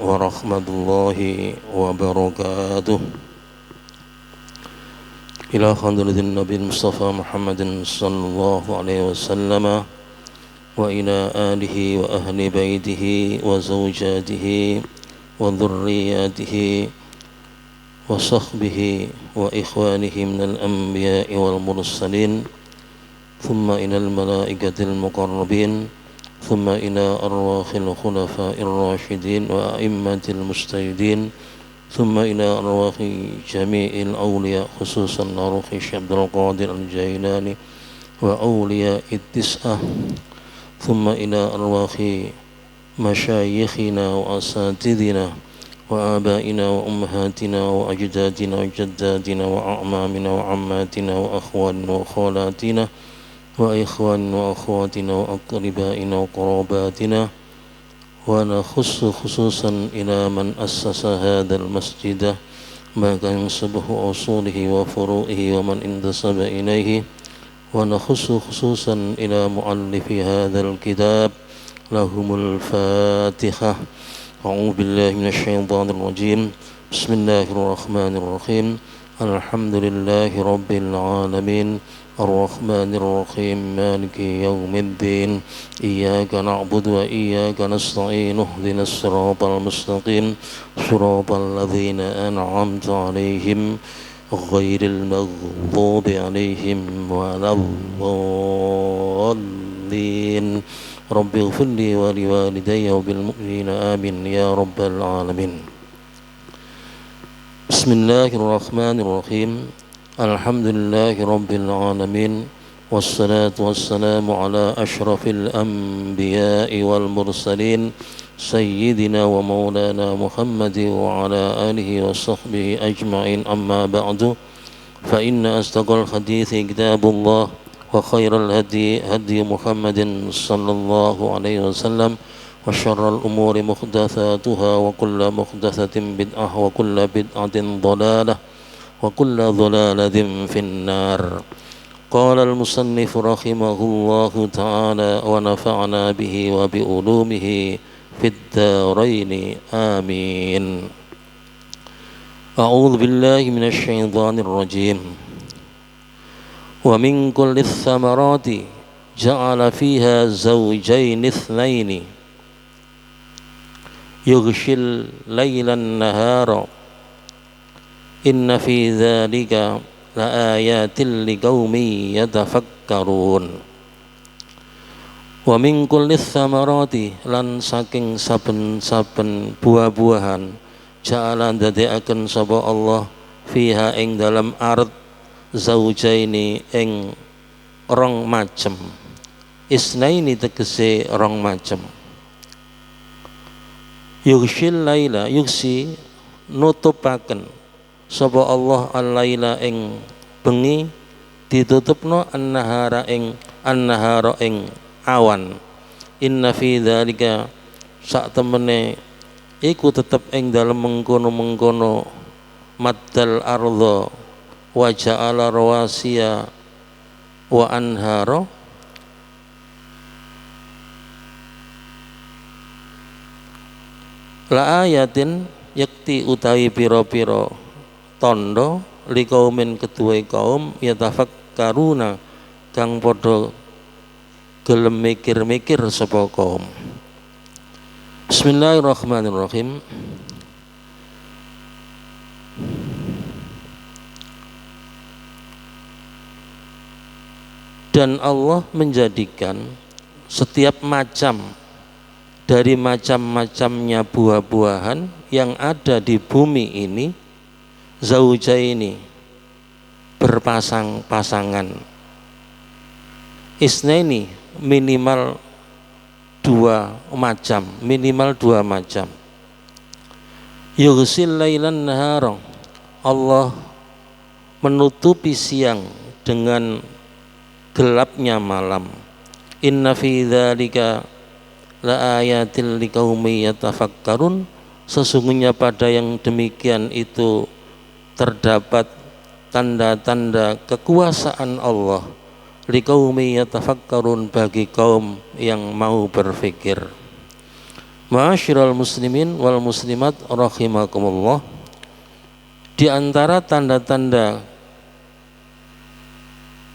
ورحمة الله وبركاته. إلى حضرة النبي المصطفى محمد صلى الله عليه وسلم وإلى آله وأهل بيته وزوجاته وذرياته وصحبه وإخوانه من الأنبياء والمرسلين، ثم إلى الملائكة المقربين، ثم إلى أرواح الخلفاء الراشدين وأئمة المجتهدين، ثم إلى أرواح جميع الأولياء خصوصا أرواح الشيخ عبد القادر الجيلاني وأولياء التسعة، ثم إلى أرواح مشايخنا وأساتذنا وآبائنا وأمهاتنا وأجدادنا وجداتنا وأعمامنا وعماتنا وأخواننا وخالاتنا وإخواننا وأخواتنا وأقربائنا وقراباتنا، ونخص خصوصا إلى من أسس هذا المسجد ما كان ينسبه أصوله وفروعه ومن انتسب إليه، ونخص خصوصا إلى مؤلف هذا الكتاب. لهم الفاتحة. أعوذ بالله من الشيطان الرجيم. بسم الله الرحمن الرحيم. الحمد لله رب العالمين الرحمن الرحيم مالك يوم الدين إياك نعبد وإياك نستعين اهدنا الصراط المستقيم صراط الذين أنعمت عليهم غير المغضوب عليهم ولا الضالين. رب اغفر لي ولوالدي وبالمؤمنين آمين يا رب العالمين. بسم الله الرحمن الرحيم. الحمد لله رب العالمين والصلاة والسلام على أشرف الأنبياء والمرسلين سيدنا ومولانا محمد وعلى آله وصحبه أجمعين. أما بعد، فإن أصدق الحديث كتاب الله وخير الهدي هدي محمد صلى الله عليه وسلم وشر الأمور محدثاتها وكل محدثة بدعة وكل بدعة ضلالة وكل ضلالة في النار. قال المصنف رحمه الله تعالى ونفعنا به وبعلومه في الدارين آمين. أعوذ بالله من الشيطان الرجيم. ومن كل الثمرات جعل فيها زوجين اثنين يغشي الليل النهار إن في ذلك لآيات لقوم يتفكرون. Wa min kulli thamarati, lan saking saben-saben buah-buahan, ja'ala ndadekaken sapa Allah fiha ing dalam ard zaujaini ing rong macem, isnaini tegese rong macem. Yughshil laila, yughsi nutupaken sapa Allah al-laila ing bengi, ditutupno an-nahara ing awan. Inna fi dzalika, sak temene iku tetep ing dalem mengkono-mengkono maddal ardha wa ja'ala rawasiya wa anhara, la ayatin yakti utawi pira-pira tanda liqaumin keduwe kaum yatafakkaruna kang padha gelem mikir-mikir sapa kaum. Bismillahirrahmanirrahim. Dan Allah menjadikan setiap macam dari macam-macamnya buah-buahan yang ada di bumi ini, zaujaini, berpasang-pasangan, isnaini, minimal dua macam, yughsil lailan nahara, Allah menutupi siang dengan gelapnya malam. Inna fi dzalika la ayatil liqaumi yatafakkarun, sesungguhnya pada yang demikian itu terdapat tanda-tanda kekuasaan Allah, liqaumi yatafakkarun, bagi kaum yang mau berfikir. Ma'asyiral muslimin wal muslimat rahimakumullah, di antara tanda-tanda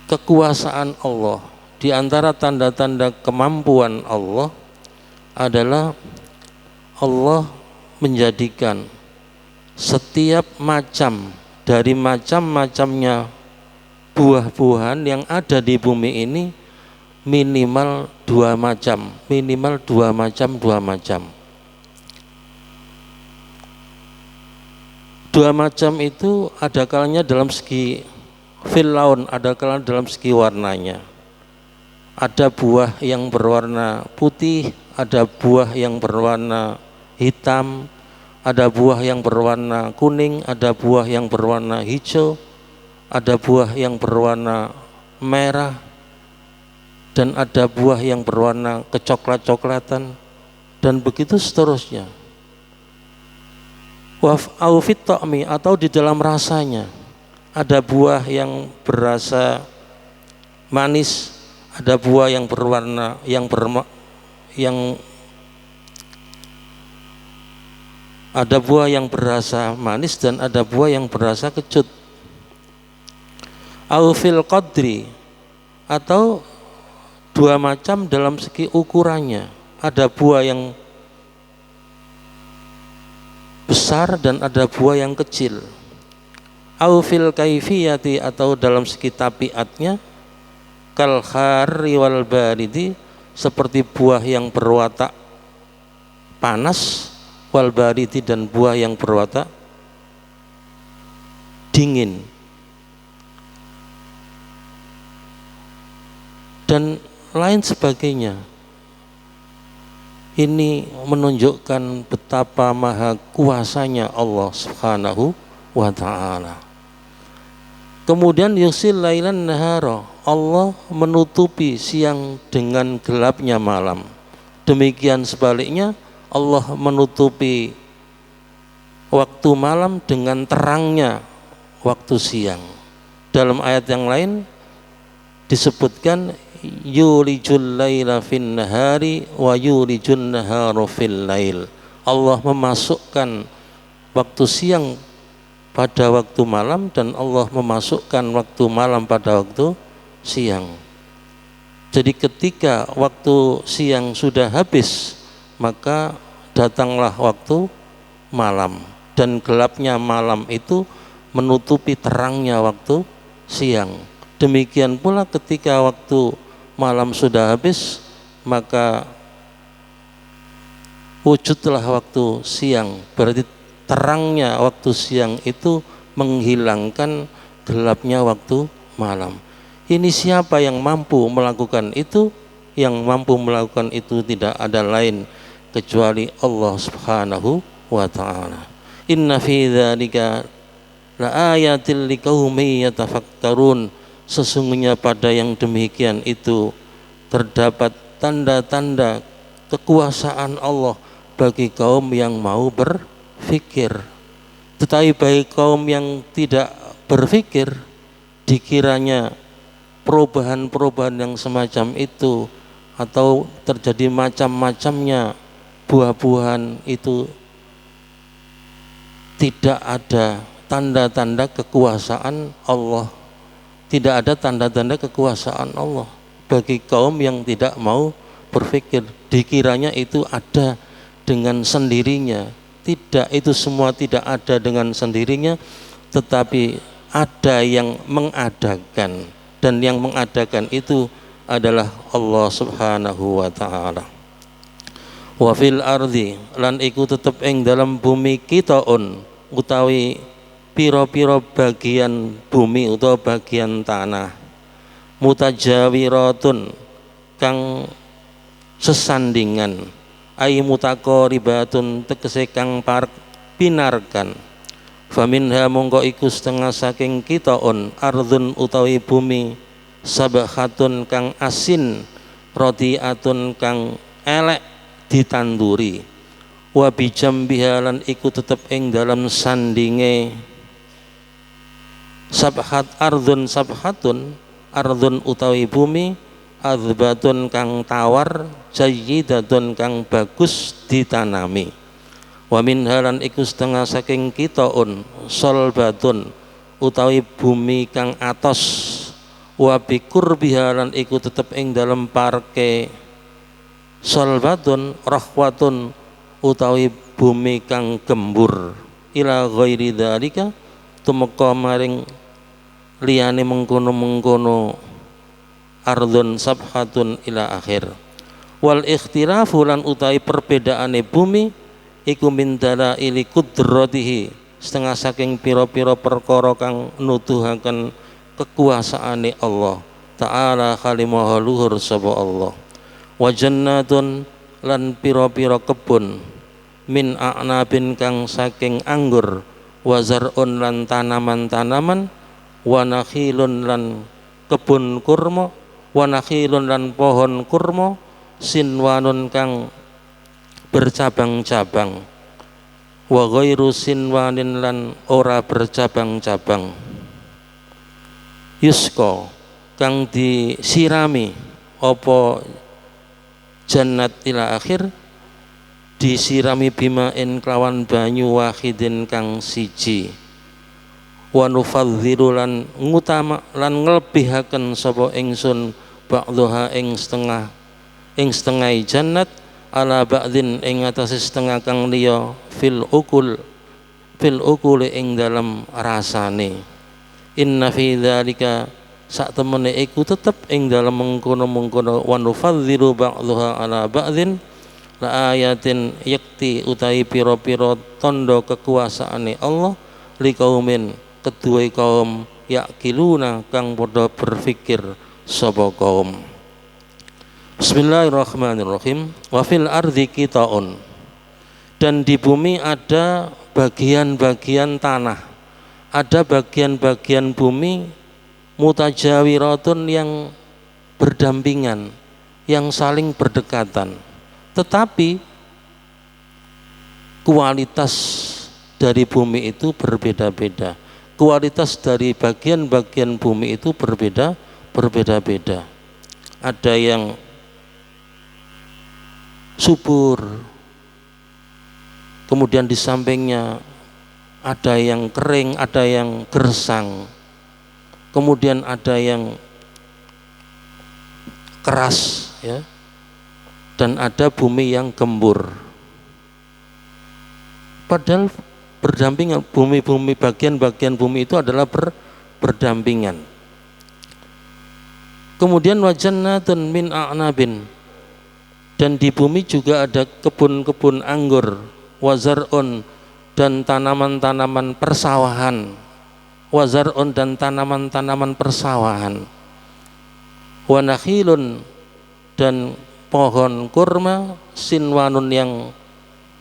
kekuasaan Allah, di antara tanda-tanda kemampuan Allah adalah Allah menjadikan setiap macam dari macam-macamnya buah-buahan yang ada di bumi ini minimal dua macam. Dua macam itu ada kalanya dalam segi filaun, ada kalanya dalam segi warnanya. Ada buah yang berwarna putih, ada buah yang berwarna hitam, ada buah yang berwarna kuning, ada buah yang berwarna hijau, ada buah yang berwarna merah, dan ada buah yang berwarna kecoklat-coklatan, dan begitu seterusnya. Au fit ta'mi, atau di dalam rasanya, ada buah yang berasa manis, ada buah yang berwarna ada buah yang berasa manis dan ada buah yang berasa kecut. Au fil qadri, atau dua macam dalam segi ukurannya, ada buah yang besar dan ada buah yang kecil. Au fil kaifiyati, atau dalam segi tabiatnya, kal kharri wal baridi, seperti buah yang berwatak panas, wal baridi, dan buah yang berwatak dingin, dan lain sebagainya. Ini menunjukkan betapa maha kuasanya Allah Subhanahu wa ta'ala. Kemudian yusil lailan nahara, Allah menutupi siang dengan gelapnya malam. Demikian sebaliknya, Allah menutupi waktu malam dengan terangnya waktu siang. Dalam ayat yang lain disebutkan yulijul laila fin nahari wa yulijun nahara fil lail. Allah memasukkan waktu siang pada waktu malam, dan Allah memasukkan waktu malam pada waktu siang. Jadi ketika waktu siang sudah habis, maka datanglah waktu malam, dan gelapnya malam itu menutupi terangnya waktu siang. Demikian pula ketika waktu malam sudah habis, maka wujudlah waktu siang. Berarti terangnya waktu siang itu menghilangkan gelapnya waktu malam. Ini siapa yang mampu melakukan itu? Yang mampu melakukan itu tidak ada lain kecuali Allah Subhanahu wa ta'ala. Inna fi dzalika la ayatil liqaumin yatafakkarun. Sesungguhnya pada yang demikian itu terdapat tanda-tanda kekuasaan Allah bagi kaum yang mau berfikir. Tetapi bagi kaum yang tidak berfikir, dikiranya perubahan-perubahan yang semacam itu atau terjadi macam-macamnya buah-buahan itu tidak ada tanda-tanda kekuasaan Allah. Tidak ada tanda-tanda kekuasaan Allah bagi kaum yang tidak mau berfikir. Dikiranya itu ada dengan sendirinya. Tidak, itu semua tidak ada dengan sendirinya, tetapi ada yang mengadakan, dan yang mengadakan itu adalah Allah Subhanahu wa ta'ala. Wa fil ardi, lan iku tetep ing dalam bumi kitaun, utawi piro-piro bagian bumi utawa bagian tanah, mutajawiratun, kang sesandingan, ai mutaqaribatun, tegese kang parek pinarkan. Faminha mongko iku setengah saking kitaun, ardun utawi bumi, sabakhatun kang asin, rodiatun kang elek ditanduri, wa bijambiha, lan iku tetep ing dalam sandinge sabhat ardun, sabhatun ardun utawi bumi, adzbatun kang tawar, jayyidatun kang bagus ditanami. Wa min halan iku setengah saking kitaun solbatun utawi bumi kang atos, wa bikur bihalan iku tetep ing dalem parke solbatun rahwatun utawi bumi kang gembur, ila ghairi dzalika tumeka maring liyane mengkono-mengkono ardun sabhatun ila akhir. Wal ikhtilafu lan utawi perbedaane bumi iku min dalaili qudratihi setengah saking pira-pira perkara kang nuduhaken kekuasaane Allah taala kalimaha luhur sapa Allah. Wa jannatun lan pira-pira kebun min a'nabin kang saking anggur, wa zar'un lan tanaman-tanaman, wa nakhilun lan kebun kurma, wa nakhilun lan pohon kurma, sinwanun kang bercabang-cabang, wa ghairu sinwanin lan ora bercabang-cabang, yusko kang disirami apa jannat ila akhir, disirami bima'in kelawan banyu wahidin kang siji, wa nufadzilu lan ngutama lan nglebihaken sapa ingsun ba'dha ing setengah jannat ala ba'din ing atase setengah kang liya fil ukul ing dalam rasane. Inna fi dzalika sak temene iku tetep ing dalam mengkono-mengkono wa nufadzilu ba'dha ala ba'din la ayatin yakti utai piro-piro tondo kekuasaane Allah liqaumin kedue kaum yakiluna kang padha berfikir sapa kaum. Bismillahirrahmanirrahim. Wa fil ardi qitaun, dan di bumi ada bagian-bagian tanah, ada bagian-bagian bumi mutajawiratun yang berdampingan, yang saling berdekatan, tetapi kualitas dari bumi itu berbeda-beda. Kualitas dari bagian-bagian bumi itu berbeda-beda. Ada yang subur, kemudian di sampingnya ada yang kering, ada yang gersang, kemudian ada yang keras, ya, dan ada bumi yang gembur. Padahal berdampingan, bumi-bumi, bagian-bagian bumi itu adalah berdampingan. Kemudian wa jannatun min a'nabin, dan di bumi juga ada kebun-kebun anggur, wa zar'un dan tanaman-tanaman persawahan, wa zar'un dan tanaman-tanaman persawahan, wa nakhilun dan pohon kurma, sinwanun yang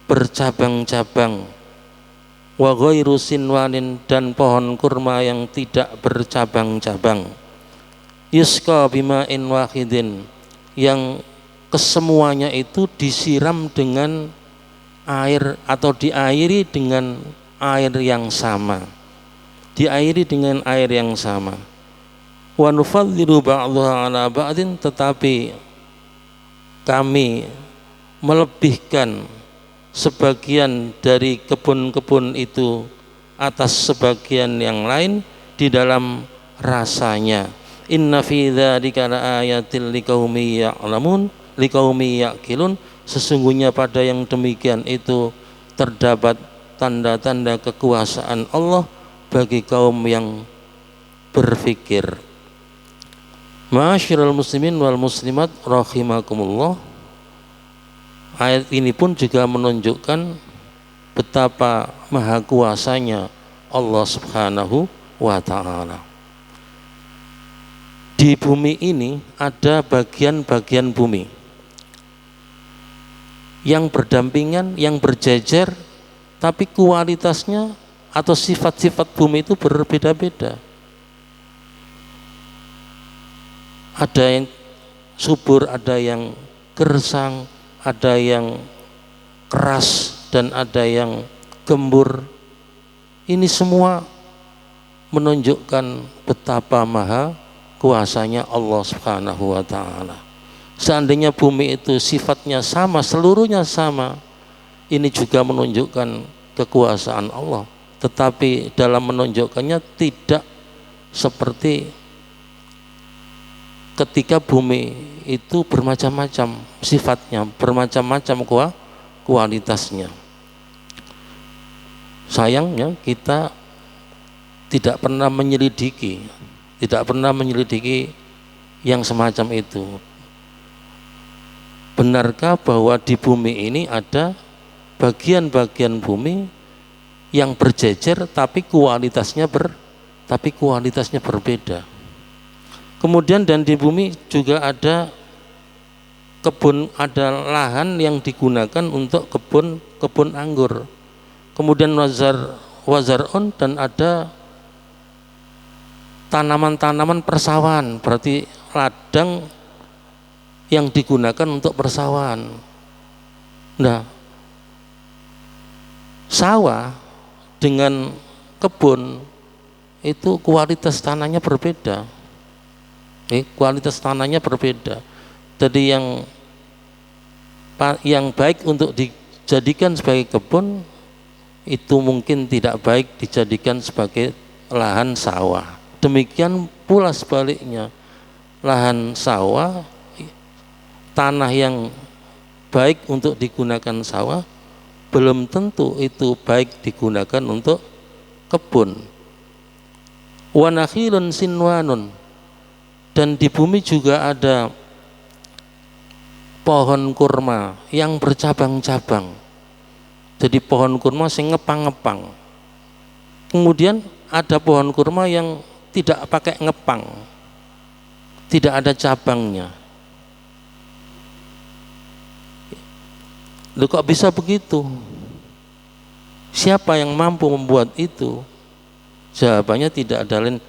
bercabang-cabang, wa ghairu sinwanin dan pohon kurma yang tidak bercabang-cabang, yusqa bima'in wahidin yang kesemuanya itu disiram dengan air atau diairi dengan air yang sama, diairi dengan air yang sama. Wa nufadzilu ba'dha ala ba'din, tetapi kami melebihkan sebagian dari kebun-kebun itu atas sebagian yang lain di dalam rasanya. Inna fi dzalika laayatil liqaumi ya'lamun liqaumi yaqilun, sesungguhnya pada yang demikian itu terdapat tanda-tanda kekuasaan Allah bagi kaum yang berfikir. Ma'asyiral muslimin wal muslimat rahimakumullah. Ayat ini pun juga menunjukkan betapa maha kuasanya Allah Subhanahu wa ta'ala. Di bumi ini ada bagian-bagian bumi yang berdampingan, yang berjejer, tapi kualitasnya atau sifat-sifat bumi itu berbeda-beda. Ada yang subur, ada yang gersang, ada yang keras, dan ada yang gembur. Ini semua menunjukkan betapa maha kuasanya Allah Subhanahu wa taala. Seandainya bumi itu sifatnya sama, seluruhnya sama, ini juga menunjukkan kekuasaan Allah, tetapi dalam menunjukkannya tidak seperti ketika bumi itu bermacam-macam sifatnya, bermacam-macam kualitasnya. Sayangnya kita tidak pernah menyelidiki yang semacam itu. Benarkah bahwa di bumi ini ada bagian-bagian bumi yang berjejer tapi kualitasnya berbeda? Kemudian dan di bumi juga ada kebun, ada lahan yang digunakan untuk kebun anggur. Kemudian wazarun, dan ada tanaman-tanaman persawahan, berarti ladang yang digunakan untuk persawahan. Nah, sawah dengan kebun itu kualitas tanahnya berbeda. Kualitas tanahnya berbeda. Jadi yang baik untuk dijadikan sebagai kebun itu mungkin tidak baik dijadikan sebagai lahan sawah. Demikian pula sebaliknya, lahan sawah, tanah yang baik untuk digunakan sawah belum tentu itu baik digunakan untuk kebun. Wa nakhilun sinwanun, dan di bumi juga ada pohon kurma yang bercabang-cabang. Jadi pohon kurma sing ngepang-ngepang. Kemudian ada pohon kurma yang tidak pakai ngepang, tidak ada cabangnya. Loh, kok bisa begitu? Siapa yang mampu membuat itu? Jawabannya tidak ada lain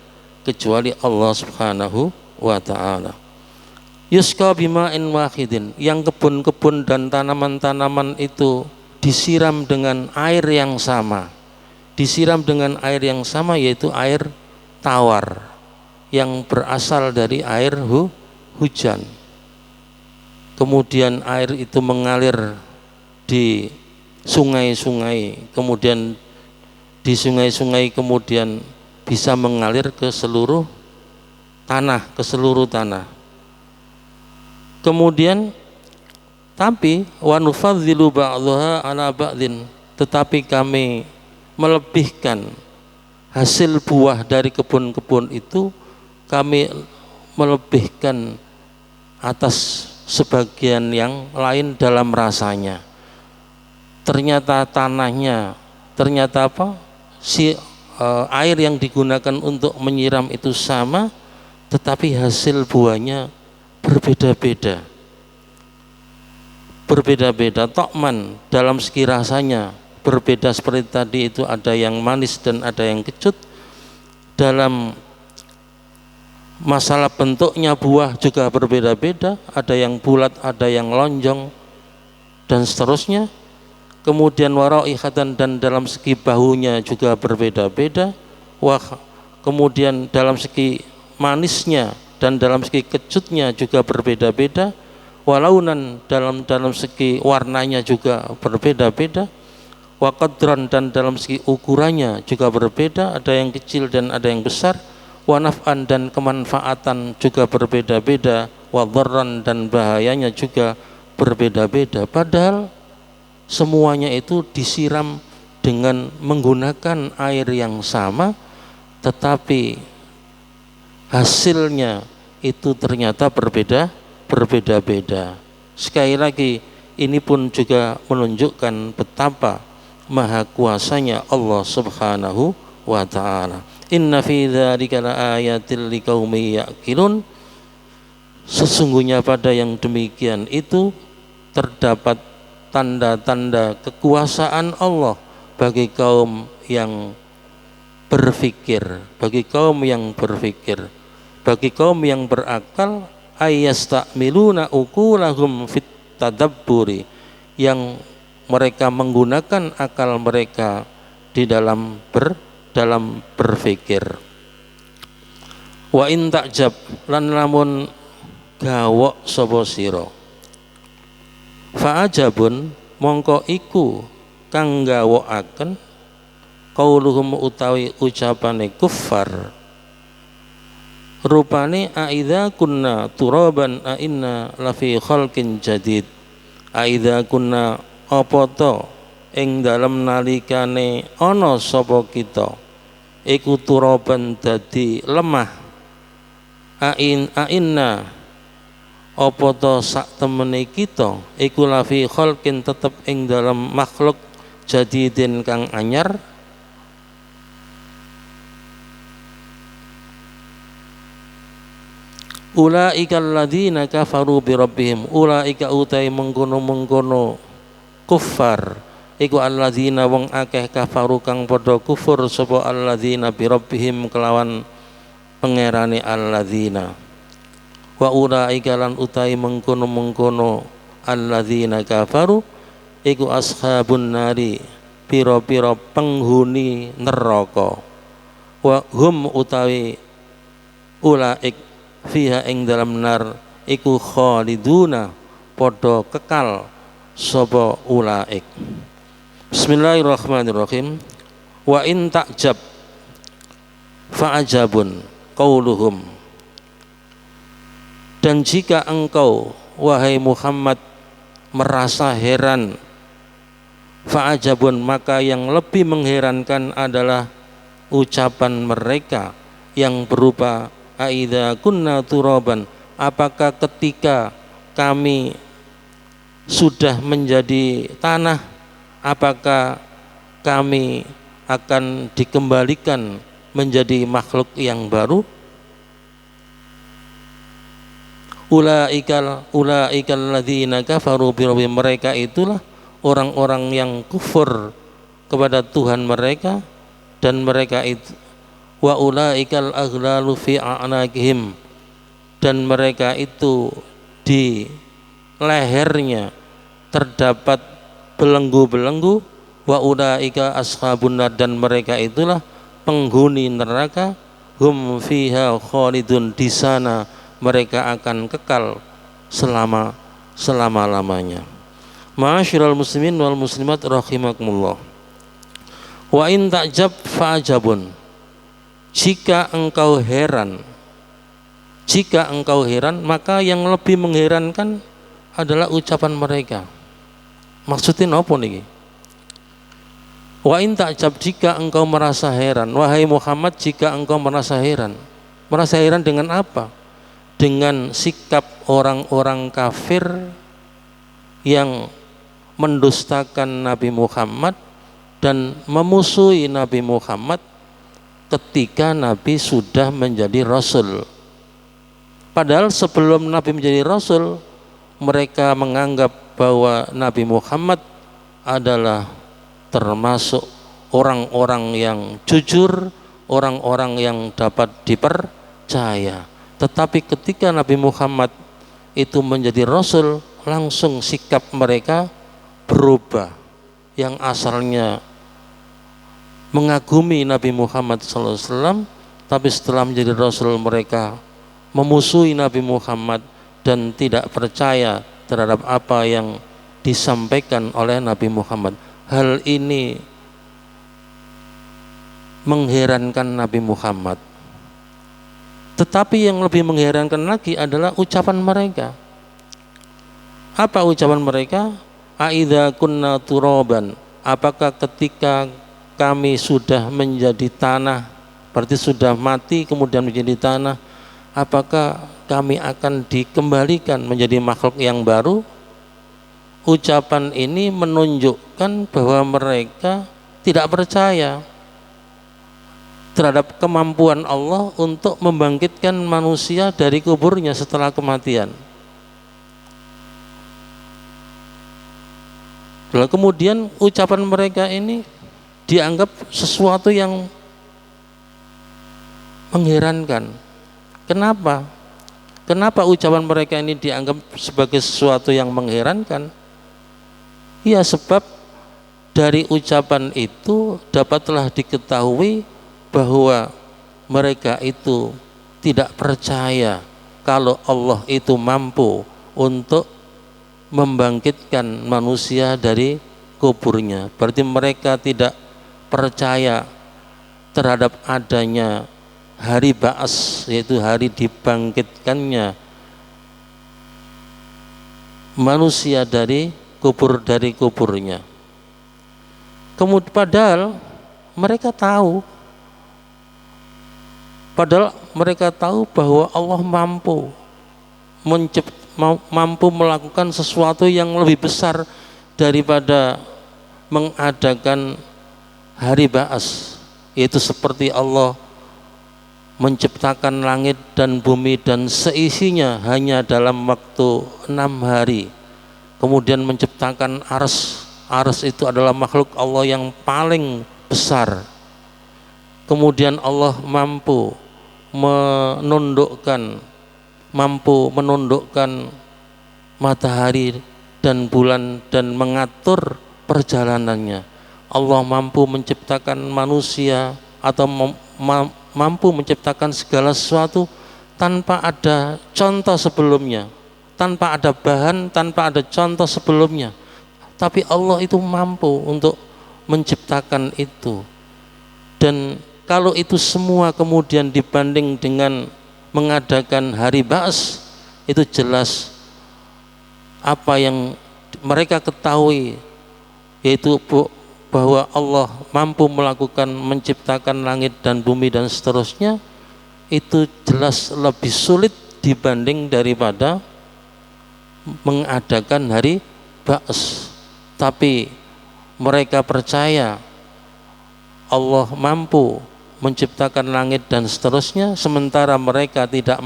kecuali Allah Subhanahu wa ta'ala. Yusqa bima'in wahidin, yang kebun-kebun dan tanaman-tanaman itu disiram dengan air yang sama. Disiram dengan air yang sama, yaitu air tawar yang berasal dari air hujan. Kemudian air itu mengalir di sungai-sungai, kemudian di sungai-sungai kemudian bisa mengalir ke seluruh tanah, Kemudian tapi wa nufadzilu ba'dhaha ala ba'din, tetapi kami melebihkan hasil buah dari kebun-kebun itu, kami melebihkan atas sebagian yang lain dalam rasanya. Ternyata tanahnya, ternyata air yang digunakan untuk menyiram itu sama, tetapi hasil buahnya berbeda-beda. Tokman dalam segi rasanya berbeda, seperti tadi itu ada yang manis dan ada yang kecut. Dalam masalah bentuknya buah juga berbeda-beda, ada yang bulat, ada yang lonjong, dan seterusnya. Kemudian waraihatan, dan dalam segi bahunya juga berbeda-beda. Kemudian dalam segi manisnya dan dalam segi kecutnya juga berbeda-beda. Walaunan, dalam segi warnanya juga berbeda-beda. Wa qadran, dan dalam segi ukurannya juga berbeda, ada yang kecil dan ada yang besar. Wa naf'an, dan kemanfaatan juga berbeda-beda. Wa dharran, dan bahayanya juga berbeda-beda. Padahal semuanya itu disiram dengan menggunakan air yang sama, tetapi hasilnya itu ternyata berbeda-beda. Sekali lagi, ini pun juga menunjukkan betapa maha kuasanya Allah Subhanahu wa ta'ala. Inna fi dzalika laayatil liqaumin yaqilun, sesungguhnya pada yang demikian itu terdapat tanda-tanda kekuasaan Allah bagi kaum yang berfikir, bagi kaum yang berakal, ayyastamiluna uqulahum fit tadabburi, yang mereka menggunakan akal mereka di dalam berfikir. Wa in takjab lan lamun gawok sapa sira. Fa ajabun mongko iku kang gawokaken qauluhum utawi ucapane kuffar. Rupane aidza kunna turaban a inna lafi khalqin jadid. Aidza kunna apa to ing dalem nalikane ana sapa kita iku turaban dadi lemah. Inna apa to sak temene kita iku lafi khalqin tetep ing dalam makhluk jadidin kang anyar. Ulaika alladzina kafaru bi rabbihim. Ulaika utai mengkono-mengkono kuffar iku alladzina wong akeh kafaru kang padha kufur sapa alladzina bi rabbihim kelawan pangerane alladzina. Wa ulaika lan utai mengkono-mengkono alladzina kafaru iku ashabun nari pira-pira penghuni neraka. Wa hum utawi ulaik fiha ing dalam nar iku khaliduna padha kekal sapa ulaik. Bismillahirrahmanirrahim. Wa in takjab fa ajabun qauluhum. Dan jika engkau wahai Muhammad merasa heran, fa'ajabun maka yang lebih mengherankan adalah ucapan mereka yang berupa aidza kunna turaban, apakah ketika kami sudah menjadi tanah, apakah kami akan dikembalikan menjadi makhluk yang baru? Ulaikal ladzina kafaru bi rabbihim, mereka itulah orang-orang yang kufur kepada Tuhan mereka, dan mereka itu wa ulaikal aghlalu fi a'naqihim, dan mereka itu di lehernya terdapat belenggu-belenggu. Wa ulaika ashabun nar, dan mereka itulah penghuni neraka. Hum fiha khalidun, di sana mereka akan kekal selama-lamanya. Ma'asyiral muslimin wal muslimat rahimakumullah. Wa in ta'jab fa'ajabun. Jika engkau heran, maka yang lebih mengherankan adalah ucapan mereka. Maksudnya apa nih? Wa in ta'jab, jika engkau merasa heran, wahai Muhammad, jika engkau merasa heran dengan apa? Dengan sikap orang-orang kafir yang mendustakan Nabi Muhammad dan memusuhi Nabi Muhammad ketika Nabi sudah menjadi Rasul. Padahal sebelum Nabi menjadi Rasul, mereka menganggap bahwa Nabi Muhammad adalah termasuk orang-orang yang jujur, orang-orang yang dapat dipercaya. Tetapi ketika Nabi Muhammad itu menjadi Rasul, langsung sikap mereka berubah. Yang asalnya mengagumi Nabi Muhammad SAW, tapi setelah menjadi Rasul mereka memusuhi Nabi Muhammad dan tidak percaya terhadap apa yang disampaikan oleh Nabi Muhammad. Hal ini mengherankan Nabi Muhammad. Tetapi yang lebih mengherankan lagi adalah ucapan mereka. Apa ucapan mereka? Aidza kunna turaban, apakah ketika kami sudah menjadi tanah, berarti sudah mati kemudian menjadi tanah, apakah kami akan dikembalikan menjadi makhluk yang baru? Ucapan ini menunjukkan bahwa mereka tidak percaya terhadap kemampuan Allah untuk membangkitkan manusia dari kuburnya setelah kematian. Lalu kemudian ucapan mereka ini dianggap sesuatu yang mengherankan. Kenapa? Kenapa ucapan mereka ini dianggap sebagai sesuatu yang mengherankan? Ya, sebab dari ucapan itu dapatlah diketahui bahwa mereka itu tidak percaya kalau Allah itu mampu untuk membangkitkan manusia dari kuburnya. Berarti mereka tidak percaya terhadap adanya hari ba'as, yaitu hari dibangkitkannya manusia dari kuburnya. Kemudian padahal mereka tahu bahwa Allah mampu melakukan sesuatu yang lebih besar daripada mengadakan hari ba'as, yaitu seperti Allah menciptakan langit dan bumi dan seisinya hanya dalam waktu 6 hari, kemudian menciptakan ars itu adalah makhluk Allah yang paling besar, kemudian Allah mampu menundukkan matahari dan bulan dan mengatur perjalanannya. Allah mampu menciptakan manusia atau mampu menciptakan segala sesuatu tanpa ada contoh sebelumnya, tanpa ada bahan, tanpa ada contoh sebelumnya. Tapi Allah itu mampu untuk menciptakan itu. Dan kalau itu semua kemudian dibanding dengan mengadakan hari ba'as, itu jelas apa yang mereka ketahui, yaitu bahwa Allah mampu melakukan menciptakan langit dan bumi dan seterusnya, itu jelas lebih sulit dibanding daripada mengadakan hari ba'as. Tapi mereka percaya Allah mampu menciptakan langit dan seterusnya, sementara mereka tidak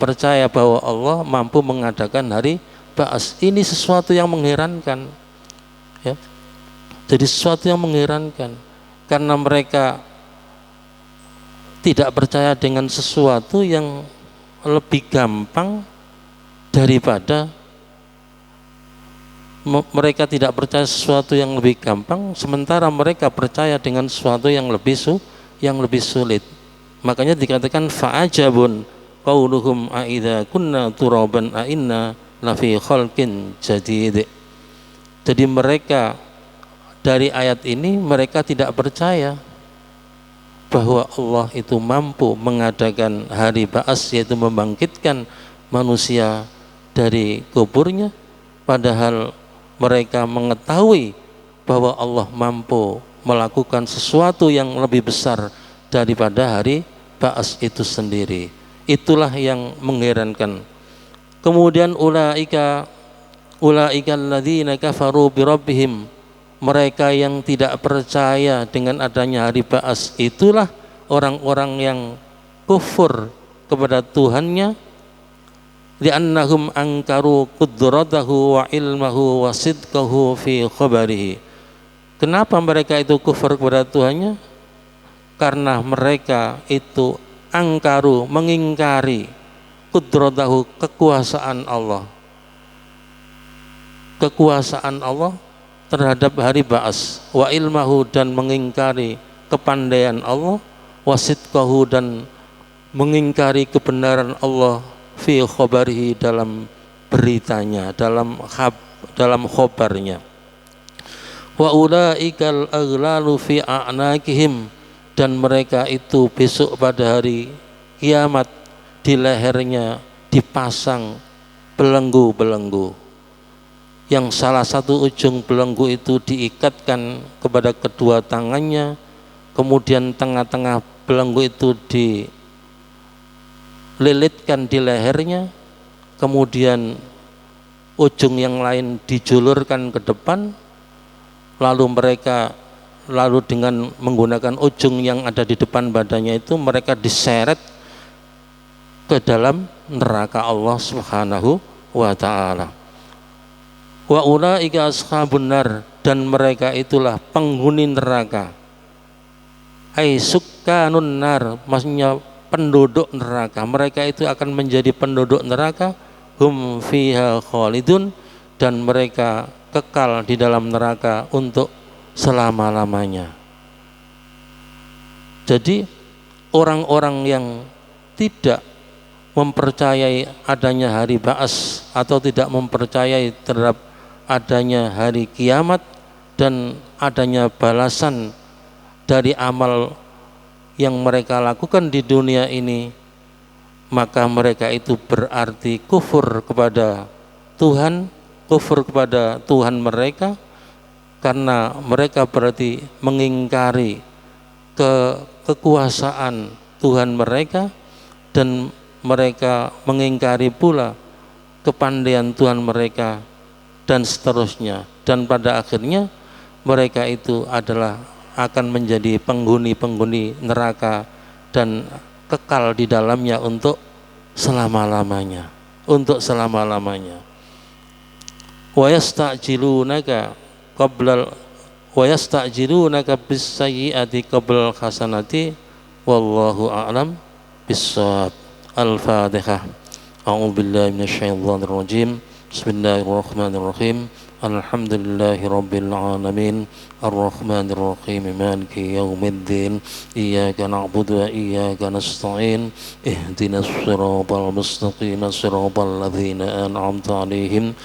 percaya bahwa Allah mampu mengadakan hari ba'as. Ini sesuatu yang mengherankan, ya. Jadi sesuatu yang mengherankan karena mereka tidak percaya dengan sesuatu yang lebih gampang daripada mereka tidak percaya sesuatu yang lebih gampang, sementara mereka percaya dengan sesuatu yang lebih sulit. Makanya dikatakan fa'ajabun qauluhum a'idza kunna turaban a'inna lafi khalqin jadid. Jadi mereka dari ayat ini mereka tidak percaya bahwa Allah itu mampu mengadakan hari ba'as, yaitu membangkitkan manusia dari kuburnya, padahal mereka mengetahui bahwa Allah mampu melakukan sesuatu yang lebih besar daripada hari ba'as itu sendiri. Itulah yang mengherankan. Kemudian ulaika alladzina kafaru bi rabbihim, mereka yang tidak percaya dengan adanya hari ba'as, itulah orang-orang yang kufur kepada Tuhannya, li'annahum angkaru qudratahu wa ilmahu wa sidqahu fi khabarihi. Kenapa mereka itu kufur kepada Tuhannya? Karena mereka itu angkaru, mengingkari qudratahu, kekuasaan Allah terhadap hari ba'as, wa ilmahu, dan mengingkari kepandaian Allah, wa sidqahu, dan mengingkari kebenaran Allah fi khabarihi, dalam beritanya, dalam khobarnya. Wa ulaikal aghlalu fi a'naqihim, dan mereka itu besok pada hari kiamat di lehernya dipasang belenggu-belenggu, yang salah satu ujung belenggu itu diikatkan kepada kedua tangannya, kemudian tengah-tengah belenggu itu lilitkan di lehernya, kemudian ujung yang lain dijulurkan ke depan, lalu dengan menggunakan ujung yang ada di depan badannya itu mereka diseret ke dalam neraka Allah Subhanahu wa ta'ala. Wa ulaika ashabun nar, dan mereka itulah penghuni neraka. Ai sukkanun nar, maksudnya penduduk neraka. Mereka itu akan menjadi penduduk neraka. Hum fiha khalidun, dan mereka kekal di dalam neraka untuk selama-lamanya. Jadi orang-orang yang tidak mempercayai adanya hari ba'as atau tidak mempercayai terhadap adanya hari kiamat dan adanya balasan dari amal yang mereka lakukan di dunia ini, maka mereka itu berarti kufur kepada Tuhan, kufur kepada Tuhan mereka, karena mereka berarti mengingkari kekuasaan Tuhan mereka, dan mereka mengingkari pula kepandaian Tuhan mereka, dan seterusnya. Dan pada akhirnya mereka itu adalah akan menjadi penghuni-penghuni neraka dan kekal di dalamnya untuk selama-lamanya, untuk selama-lamanya. Wa yasta'jilunaka qabla wa yasta'jilunaka bis-sayyi'ati qabla al-hasanati wallahu a'lam bis-shawab. Al-Fatihah. A'udzubillahi minasyaitonir rajim. Bismillahirrahmanirrahim. Alhamdulillahi rabbil alamin. Arrahmanir rahim. Maliki yaumiddin. Iyyaka na'budu wa iyyaka nasta'in. Ihdinas siratal mustaqim. Siratal ladzina an'amta 'alaihim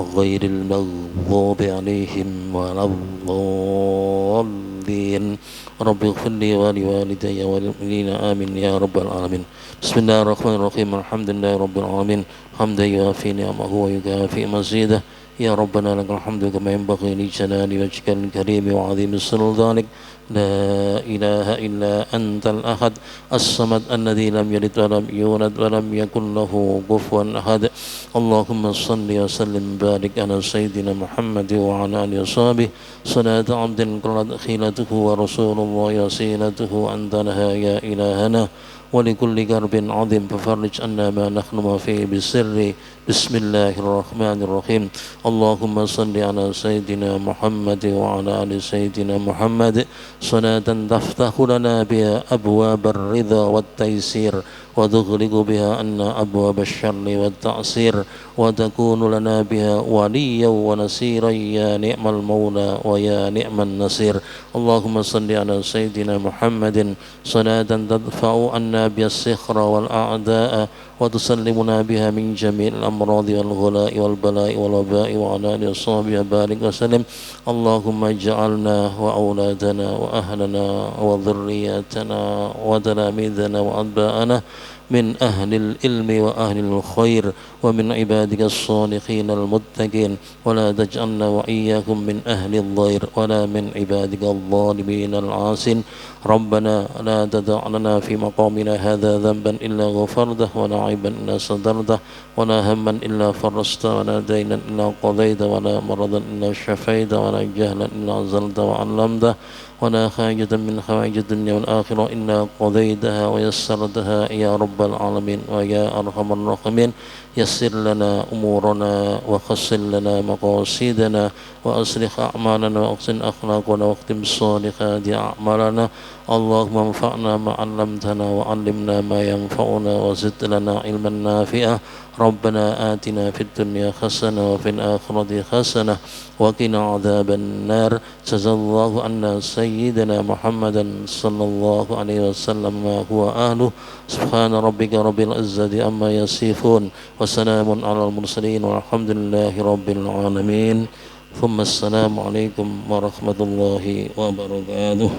ghairil maghdubi 'alaihim waladdallin. Rabbi ighfirli wa liwalidayya wal mu'minina amin ya rabbal alamin. Bismillahirrahmanirrahim. Alhamdulillahi rabbil alamin. Hamdan yuwafi ni'amahu wa yukafi mazidah. Ya Rabbana lakal hamdu kama yanbaghi li jalali wajhikal karim wa 'azimi sultanik. La ilaha illa antal ahad as-samad alladzi lam yalid wa lam yulad wa lam yakul lahu kufuwan ahad. Allahumma shalli wa sallim barik ala sayyidina Muhammad wa ala alihi washabihi salatu 'abdin qalat khilatuhu wa rasulullah yasilatuhu anta laha ya ilahana. ولكل كرب عظيم ففرج عنا ما نحن ما فيه بالسر. بسم الله الرحمن الرحيم. اللهم صل على سيدنا محمد وعلى آل سيدنا محمد صلاة تفتح لنا بها أبواب الرضا والتيسير وتغلق بها عنا أبواب الشر والتعسير وتكون لنا بها وليا ونصيرا يا نعم المولى ويا نعم النصير. اللهم صل على سيدنا محمد صلاة تدفع عنا بها السخر والأعداء وتسلمنا بها من جميع الأمراض والغلاء والبلاء والوباء وعلى آله وصحبه وبارك وسلم. اللهم اجعلنا وأولادنا وأهلنا وذرياتنا وتلاميذنا وأتباعنا من أهل العلم وأهل الخير ومن عبادك الصالحين المتقين، ولا تجعلنا وإياكم من أهل الضير ولا من عبادك الظالمين العاصين. ربنا لا تدع لنا في مقامنا هذا ذنبا إلا غفرته ولا عيبا إلا سترته ولا هما إلا فرجته ولا دينا إلا قضيته ولا مرضا إلا شفيته ولا جهلا إلا عزلته وعلمته ولا حاجة من حوائج الدنيا والآخرة إلا قضيتها ويسرتها يا رب العالمين ويا أرحم الراحمين. يسر لنا أمورنا وخسر لنا مقاصدنا وأصلح أعمالنا وأحسن أخلاقنا واختم الصالحات أعمالنا. اللهم انفعنا ما علمتنا وعلمنا ما ينفعنا وزد لنا علما نافعا. ربنا آتنا في الدنيا حسنة وفي الآخرة حسنة وقنا عذاب النار. جزا الله عنا سيدنا محمدا صلى الله عليه وسلم ما هو أهله. سبحان ربك رب العزة عما يصفون وسلام على المرسلين والحمد لله رب العالمين. ثم السلام عليكم ورحمة الله وبركاته.